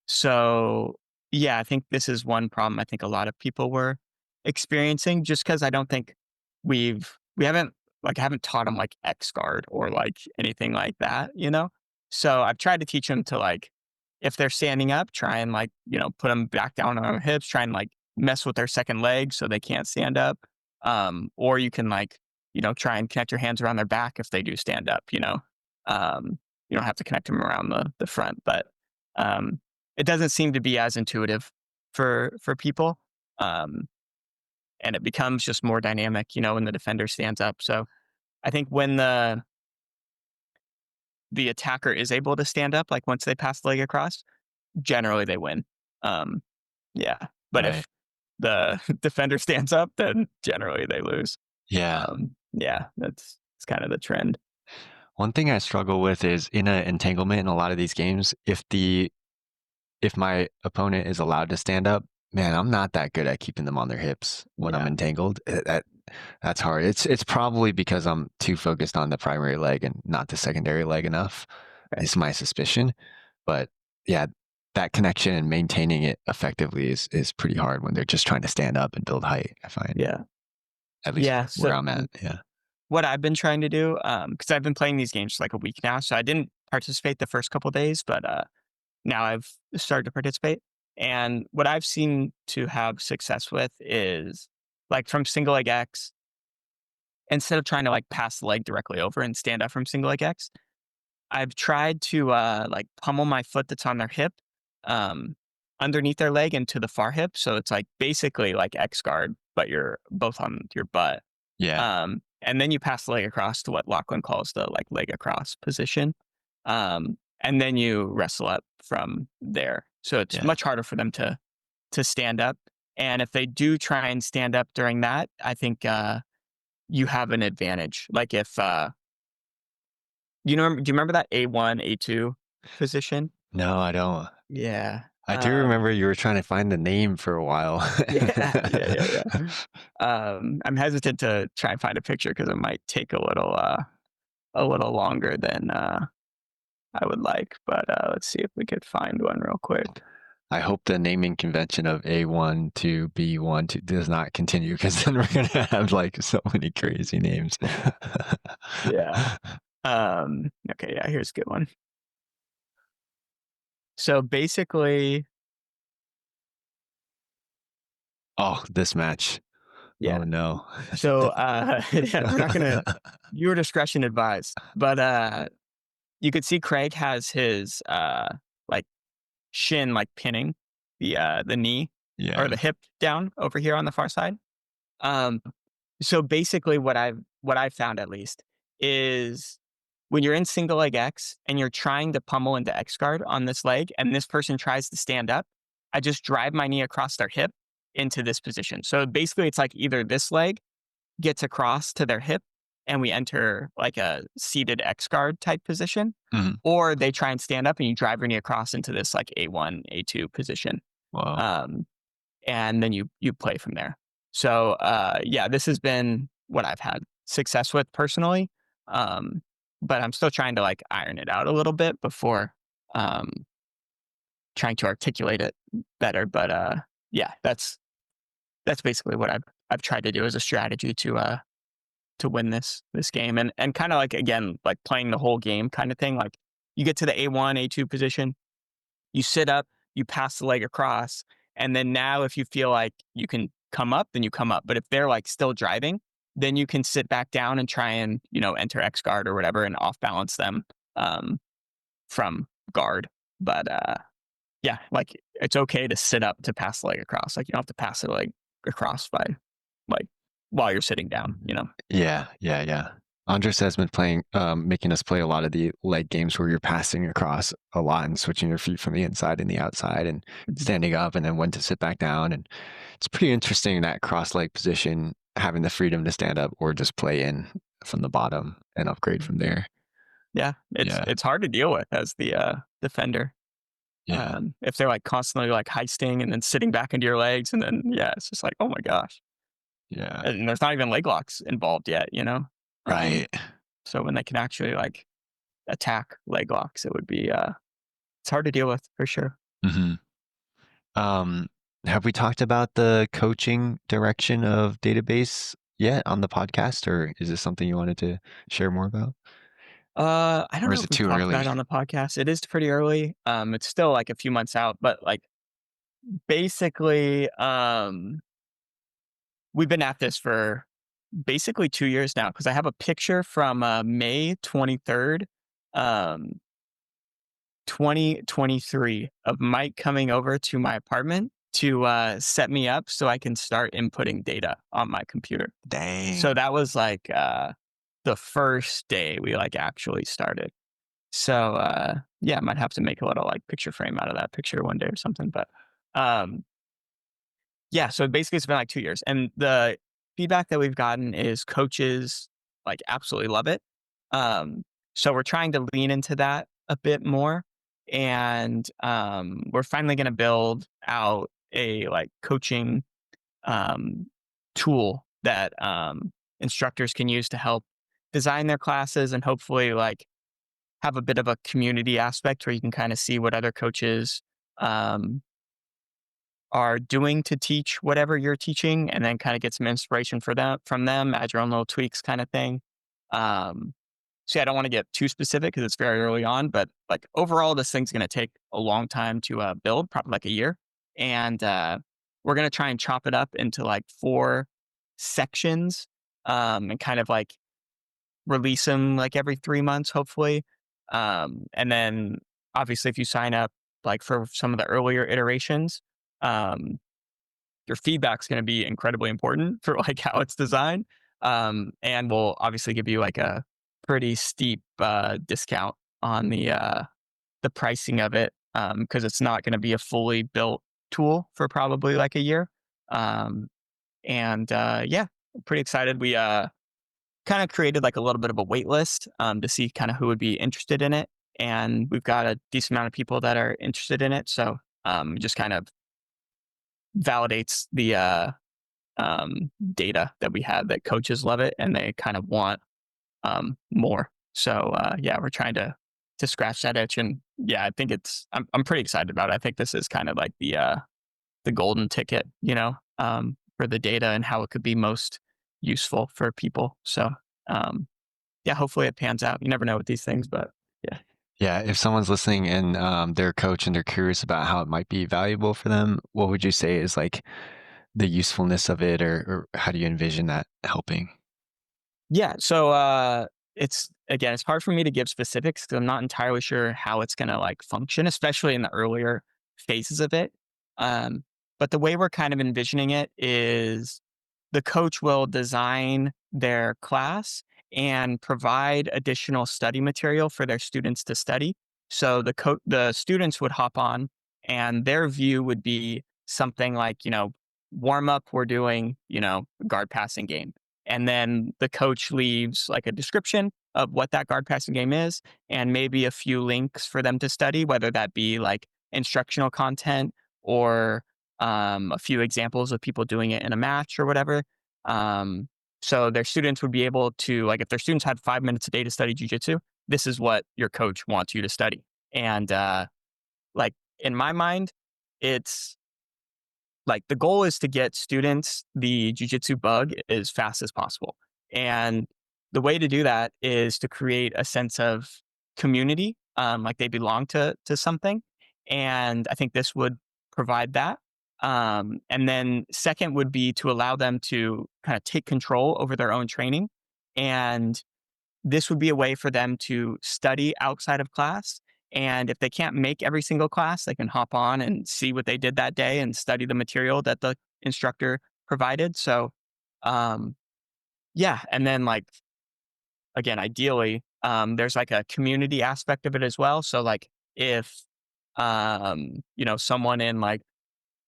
So, yeah, I think this is one problem I think a lot of people were experiencing just because I don't think we haven't I haven't taught them like X guard or like anything like that, you know? So I've tried to teach them to like, if they're standing up, try and like, put them back down on their hips, try and like mess with their second leg so they can't stand up. Or you can like, try and connect your hands around their back if they do stand up, you don't have to connect them around the front, but um, it doesn't seem to be as intuitive for people, um, and it becomes just more dynamic, when the defender stands up. So I think when the attacker is able to stand up, like once they pass the leg across, generally they win. Um, yeah, but Right. if the defender stands up, then generally they lose. Yeah. Yeah, that's kind of the trend. One thing I struggle with is in an entanglement in a lot of these games, if my opponent is allowed to stand up, man, I'm not that good at keeping them on their hips when I'm Yeah, entangled. That's hard. It's probably because I'm too focused on the primary leg and not the secondary leg enough. right. Is my suspicion. But yeah, that connection and maintaining it effectively is pretty hard when they're just trying to stand up and build height, I find, Yeah, at least yeah. where So I'm at. Yeah. what I've been trying to do, because I've been playing these games for like a week now, so I didn't participate the first couple days, but now I've started to participate. And what I've seen to have success with is like from single leg X, instead of trying to like pass the leg directly over and stand up from single leg X, I've tried to like pummel my foot that's on their hip um, underneath their leg and to the far hip. So it's like basically like X guard, but you're both on your butt. Yeah. And then you pass the leg across to what Lachlan calls the like leg across position. And then you wrestle up from there. So it's Yeah. much harder for them to stand up. And if they do try and stand up during that, I think you have an advantage. Like if do you remember that A1, A2 position? No, I don't. Yeah. I do Um, remember you were trying to find the name for a while. yeah. I'm hesitant to try and find a picture because it might take a little longer than I would like. But let's see if we could find one real quick. I hope the naming convention of A1 to B1 to does not continue because then we're gonna have like so many crazy names. Yeah. Okay. Yeah. Here's a good one. So basically, Oh, this match. yeah. Oh no. So yeah, we're not gonna. Your discretion advised. But you could see Craig has his like shin like pinning the knee or Yeah. the hip down over here on the far side. Um, so basically what I've found at least is when you're in single leg X and you're trying to pummel into X guard on this leg and this person tries to stand up, I just drive my knee across their hip into this position. So basically it's like either this leg gets across to their hip and we enter like a seated X guard type position, Mhm. or they try and stand up and you drive your knee across into this like A1, A2 position. Wow. Um, and then you play from there. So yeah, this has been what I've had success with personally. Um, but I'm still trying to like iron it out a little bit before um, trying to articulate it better. But yeah, that's basically what I've tried to do as a strategy to win this game and kind of like again like playing the whole game kind of thing. Like you get to the A1, A2 position, you sit up, you pass the leg across, and then now if you feel like you can come up, then you come up. But if they're like still driving, then you can sit back down and try and, enter X guard or whatever and off balance them um, from guard. But yeah, like it's okay to sit up to pass the leg across. Like you don't have to pass the leg across by like while you're sitting down. Yeah, yeah, yeah. Andres has been playing, making us play a lot of the leg games where you're passing across a lot and switching your feet from the inside and the outside and Mhm. standing up and then when to sit back down. And it's pretty interesting that cross leg position, having the freedom to stand up or just play in from the bottom and upgrade from there. Yeah, it's Yeah, it's hard to deal with as the defender. yeah, If they're like constantly like heisting and then sitting back into your legs, and then yeah, it's just like, oh my gosh. yeah. And there's not even leg locks involved yet. Um, Right. so when they can actually like attack leg locks, it would be it's hard to deal with for sure. hmm Um, have we talked about the coaching direction of database yet on the podcast, or is this something you wanted to share more about? I don't Or know is if it we've too talked about early? it on the podcast. It is pretty early. It's still like a few months out, but like basically, we've been at this for basically 2 years now because I have a picture from May 23rd, um, 2023 of Mike coming over to my apartment to set me up so I can start inputting data on my computer. So Dang. that was like the first day we like actually started. So yeah, I might have to make a little like picture frame out of that picture one day or something. But um, yeah, so basically it's been like 2 years, and the feedback that we've gotten is coaches like absolutely love it. So we're trying to lean into that a bit more, and we're finally going to build out a like coaching um, tool that instructors can use to help design their classes and hopefully like have a bit of a community aspect where you can kind of see what other coaches um, are doing to teach whatever you're teaching and then kind of get some inspiration for them from them, add your own little tweaks kind of thing. Um, so yeah, I don't want to get too specific because it's very early on, but like overall, this thing's going to take a long time to build, probably like a year. And we're going to try and chop it up into like 4 sections and kind of like release them like every 3 months, hopefully. And then obviously, if you sign up like for some of the earlier iterations, um, your feedback's going to be incredibly important for like how it's designed. And we'll obviously give you like a pretty steep discount on the pricing of it because it's not going to be a fully built tool for probably like a year. Um, and yeah, I'm pretty excited. We kind of created like a little bit of a wait list to see kind of who would be interested in it. And we've got a decent amount of people that are interested in it. So Just kind of validates the data that we have that coaches love it and they kind of want more. So yeah, we're trying to scratch that itch, and yeah, I think I'm pretty excited about it. I think this is kind of like the golden ticket, for the data and how it could be most useful for people. So yeah, hopefully it pans out. You never know with these things, but yeah. Yeah, if someone's listening and they're a coach and they're curious about how it might be valuable for them, what would you say is like the usefulness of it, or how do you envision that helping? Yeah. So it's hard for me to give specifics because I'm not entirely sure how it's gonna like function, especially in the earlier phases of it. Um, but the way we're kind of envisioning it is the coach will design their class and provide additional study material for their students to study. So the students would hop on and their view would be something like, warm up, we're doing, guard passing game. And then the coach leaves like a description of what that guard passing game is and maybe a few links for them to study, whether that be like instructional content or a few examples of people doing it in a match or whatever. Um, so their students would be able to, like, if their students had 5 minutes a day to study jujitsu, this is what your coach wants you to study. And like in my mind, it's like the goal is to get students the jujitsu bug as fast as possible. And the way to do that is to create a sense of community, like they belong to something. And I think this would provide that. And then second would be to allow them to kind of take control over their own training. And this would be a way for them to study outside of class. And if they can't make every single class, they can hop on and see what they did that day and study the material that the instructor provided. So, um, yeah. And then, like, again, ideally, there's like a community aspect of it as well. So, like, if, someone in like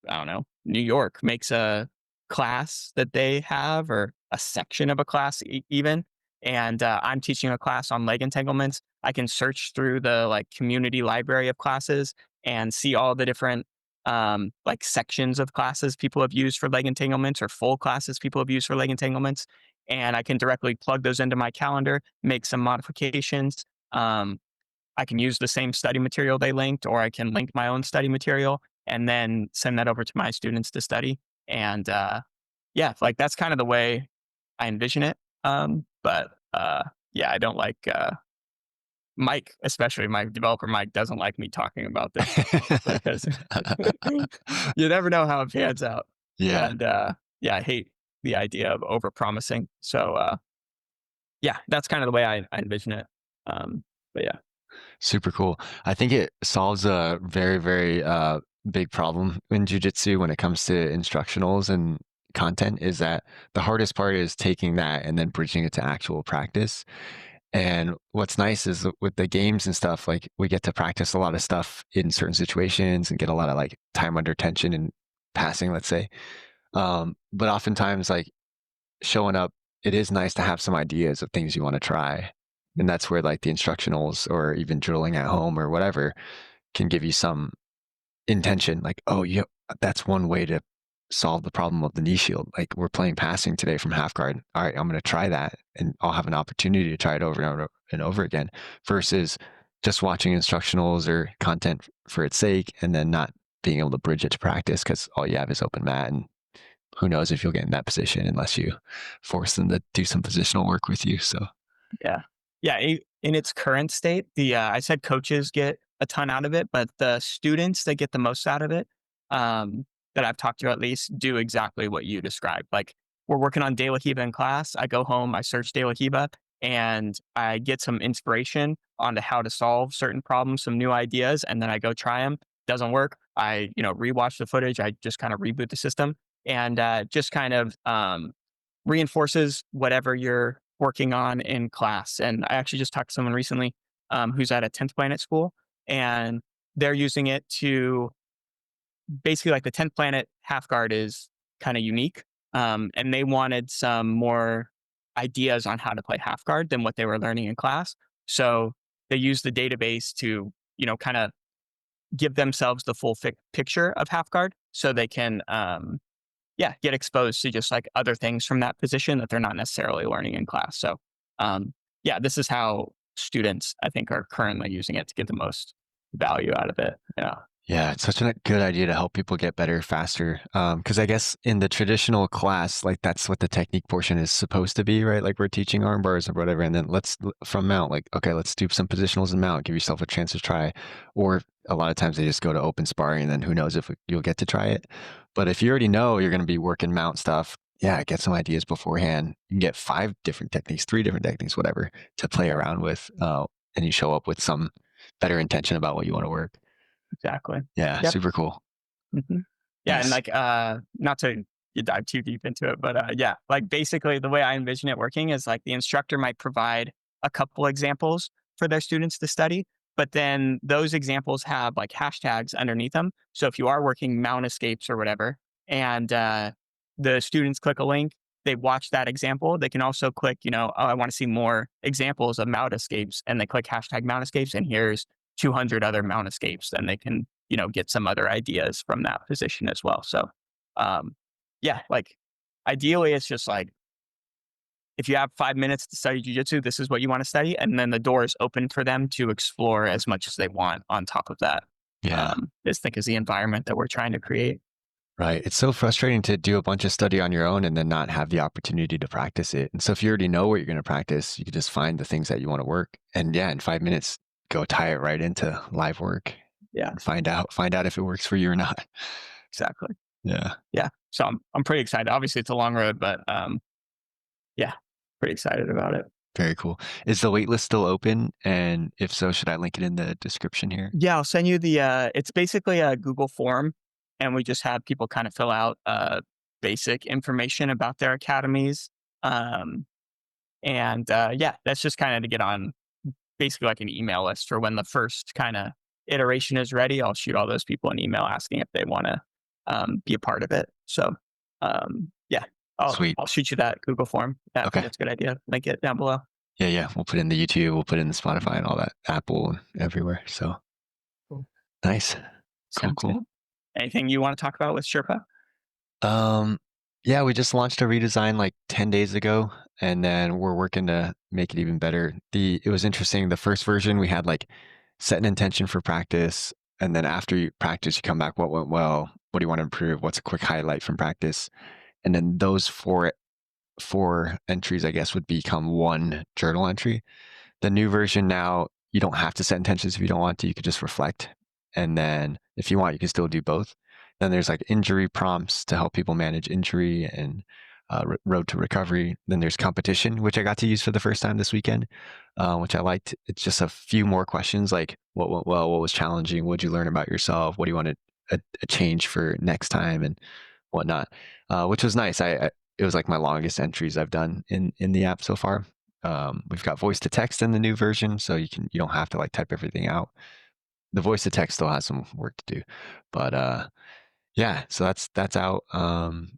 I don't know, New York makes a class that they have or a section of a class even. And I'm teaching a class on leg entanglements. I can search through the like community library of classes and see all the different like sections of classes people have used for leg entanglements or full classes people have used for leg entanglements. And I can directly plug those into my calendar, make some modifications. Um, I can use the same study material they linked, or I can link my own study material and then send that over to my students to study. And yeah, like that's kind of the way I envision it. But yeah, I don't like Mike, especially my developer Mike, doesn't like me talking about this because you never know how it pans out. Yeah, And yeah, I hate the idea of over promising. So yeah, that's kind of the way I envision it. But yeah. super cool. I think it solves a very, very big problem in jujitsu when it comes to instructionals and content, is that the hardest part is taking that and then bridging it to actual practice. And what's nice is with the games and stuff, like we get to practice a lot of stuff in certain situations and get a lot of like time under tension and passing, let's say. But oftentimes, like showing up, it is nice to have some ideas of things you want to try. And that's where like the instructionals or even drilling at home or whatever can give you some intention. Like, oh, yeah, that's one way to solve the problem of the knee shield. Like we're playing passing today from half guard. All right, I'm going to try that, and I'll have an opportunity to try it over and over and over again versus just watching instructionals or content for its sake and then not being able to bridge it to practice because all you have is open mat, and who knows if you'll get in that position unless you force them to do some positional work with you. So Yeah. Yeah, in its current state, I said coaches get a ton out of it, but the students that get the most out of it, that I've talked to at least, do exactly what you described. Like, we're working on De La Hiba in class. I go home, I search De La Hiba, and I get some inspiration onto how to solve certain problems, some new ideas, and then I go try them. Doesn't work. I, rewatch the footage. I just kind of reboot the system and just kind of reinforces whatever you're working on in class. And I actually just talked to someone recently who's at a 10th planet school, and they're using it to basically like the 10th planet half guard is kind of unique. And they wanted some more ideas on how to play half guard than what they were learning in class. So they used the database to, kind of give themselves the full picture of half guard so they can, yeah, get exposed to just like other things from that position that they're not necessarily learning in class. So, um, yeah, this is how students, I think, are currently using it to get the most value out of it. Yeah, Yeah, it's such a good idea to help people get better faster. Because I guess in the traditional class, like that's what the technique portion is supposed to be, right? Like we're teaching arm bars or whatever, and then from mount, like okay, let's do some positionals in mount, give yourself a chance to try. Or a lot of times they just go to open sparring, and then who knows if you'll get to try it. But if you already know you're going to be working mount stuff, yeah, get some ideas beforehand. You can get 5 different techniques, 3 different techniques, whatever, to play yeah, around with, and you show up with some better intention about what you want to work. exactly. Yeah, Yep. super cool. Mhm. Yeah, and, Nice. like, not to dive too deep into it, but, yeah, like, basically, the way I envision it working is, like, the instructor might provide a couple examples for their students to study, but then those examples have, like, hashtags underneath them. So if you are working mount escapes or whatever, and, the students click a link, they watch that example, they can also click, "Oh, I wanna see more examples of mount escapes," and they click hashtag mount escapes, and here's 200 other mount escapes, and they can get some other ideas from that position as well. So, um, yeah, like ideally, it's just like if you have 5 minutes to study jujitsu, this is what you want to study, and then the door is open for them to explore as much as they want. On top of that, Yeah, I think is the environment that we're trying to create. right. It's so frustrating to do a bunch of study on your own and then not have the opportunity to practice it. And so if you already know what you're going to practice, you can just find the things that you want to work. And yeah, in 5 minutes, go tie it right into live work Yeah, and find out if it works for you or not. exactly. Yeah, Yeah, so I'm pretty excited. Obviously, it's a long road, but yeah, pretty excited about it. very cool. Is the waitlist still open? And if so, should I link it in the description here? Yeah, I'll send you it's basically a Google form, and we just have people kind of fill out, basic information about their academies. Um, and, yeah, that's just kinda to get on basically like an email list for when the first kinda iteration is ready. I'll shoot all those people an email asking if they wanna, be a part of it. So, yeah, Sweet. I'll shoot you that Google form. Yeah, I think Okay. that's a good idea. Link it down below. Yeah, yeah. We'll put it in the YouTube. We'll put it in the Spotify and all that, Apple and everywhere. So Cool. nice. Cool, Sounds cool. good. Anything you wanna talk about with Sherpa? Um, yeah, we just launched a redesign like 10 days ago, and then we're working to make it even better. It was interesting. The first version we had like set an intention for practice, and then after you practice, you come back, what went well, what do you want to improve, what's a quick highlight from practice, and then those four entries, I guess, would become one journal entry. The new version now, you don't have to set intentions if you don't want to. You could just reflect. And then if you want, you can still do both. Then there's like injury prompts to help people manage injury and road to recovery. Then there's competition, which I got to use for the first time this weekend, which I liked. It's just a few more questions like what went well, what was challenging, what did you learn about yourself, what do you want a change for next time, and whatnot, which was nice. It was like my longest entries I've done in the app so far. We've got voice to text in the new version, so you don't have to like type everything out. The voice to text still has some work to do, but yeah, so that's out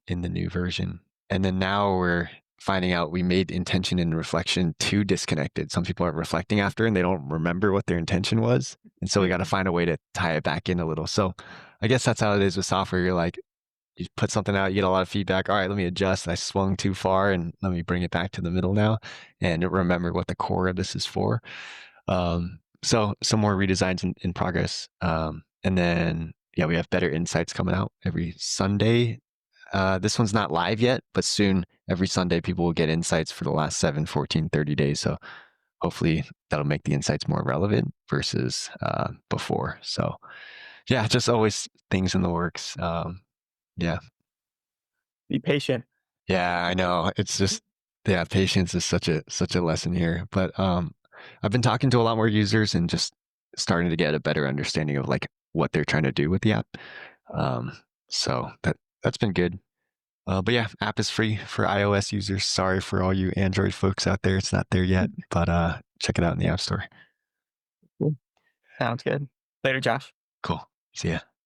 in the new version. And then now we're finding out we made intention and reflection too disconnected. Some people are reflecting after and they don't remember what their intention was, and so we got to Mhm. find a way to tie it back in a little. So I guess that's how it is with software. You're like you put something out, you get a lot of feedback. All right, let me adjust. I swung too far and let me bring it back to the middle now and remember what the core of this is for. So some more redesigns in progress. And then, yeah, we have better insights coming out every Sunday. This one's not live yet, but soon every Sunday people will get insights for the last 7, 14, 30 days. So hopefully that'll make the insights more relevant versus before. So yeah, just always things in the works. Yeah. Be patient. Yeah, I know. It's just yeah, patience is such a lesson here. But I've been talking to a lot more users and just starting to get a better understanding of like what they're trying to do with the app. Um, so that's been good. But yeah, app is free for iOS users. Sorry for all you Android folks out there. It's not there yet, but check it out in the App Store. Cool. Sounds good. Later, Josh. Cool. See ya.